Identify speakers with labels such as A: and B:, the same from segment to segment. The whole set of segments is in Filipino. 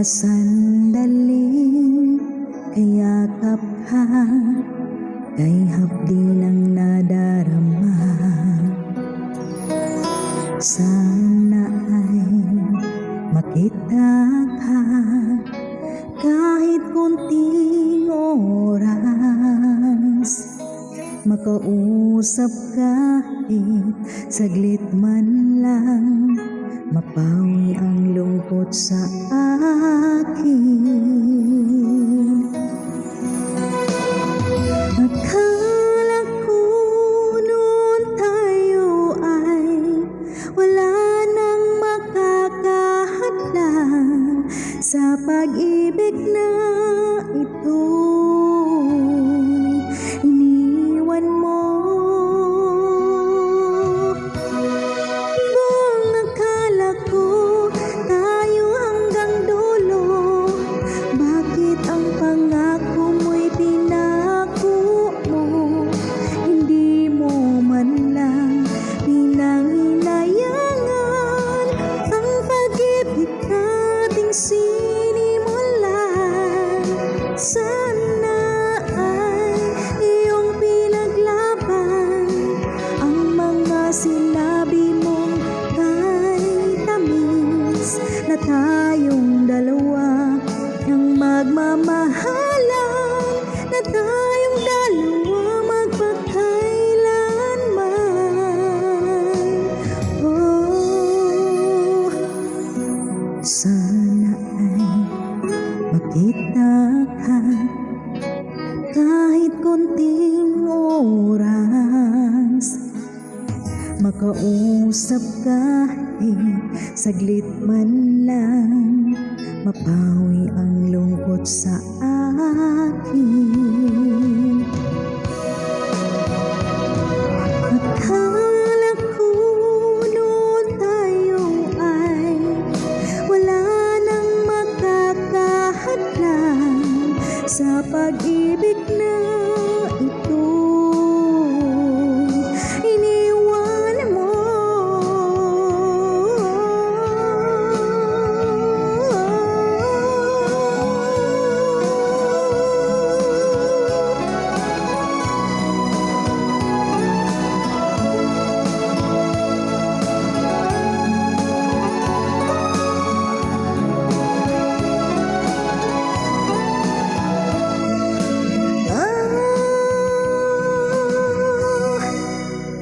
A: sandaling kayakap ka, kay hapdi ng nadarama. Sana ay makita ka kahit konting oras, makausap kahit saglit man lang, mapawi ang lungkot sa akin. Akala ko noon tayo ay wala nang makakahadlang sa pag-ibig na ito'y iniwan mo. Buong akala ko tayo hanggang dulo, bakit ang pangako mo'y pinako mo? Hindi mo man lang pinanghinayangan ang pag-ibig nating sinimulan. Sana ay iyong pinaglaban ang mga sinabi mong kay tamis, na tayong dalawa ang magmamahalan, na tayong dalawa magpakailanman. Oh, sana ay makita ka kahit konting oras, makausap kahit saglit man lang, mapawi ang lungkot sa akin. Akala ko noon tayo ay wala nang makakahadlang sa pag-ibig na ito'y iniwan mo.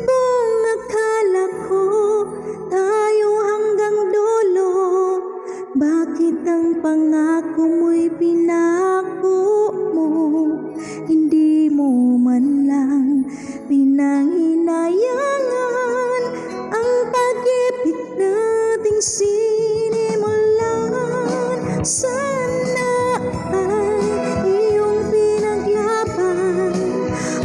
A: Buong akala ko tayo hanggang dulo, bakit ang pangako mo'y pinako mo? Hindi mo man lang pinanghinayangan ang pag-ibig nating sinimulan. Sana ay iyong pinaglaban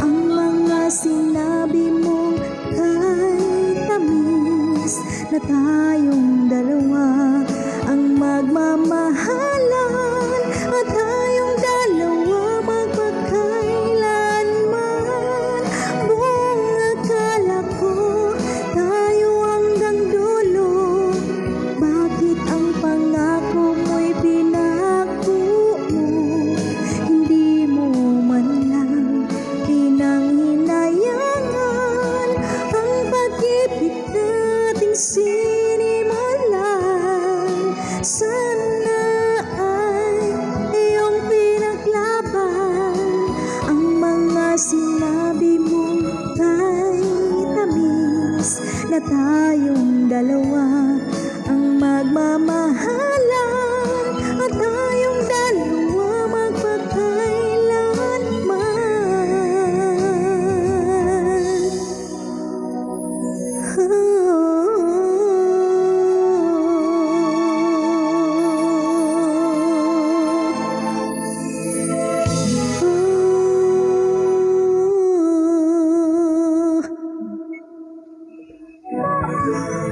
A: ang mga sinabi mong kay tamis, na tayong dalawa ang magmamahalan, at tayong dalawa magpakailanman. Buong akala ko tayo hanggang dulo, bakit ang pangako mo'y pinako mo? Hindi mo man lang pinanghinayangan ang pag-ibig nating sinimulan. Sana ay iyong pinaglaban ang mga sinabi mong kay tamis, na tayong dalawa ang magmamahalan, at tayong dalawa magpakailanman.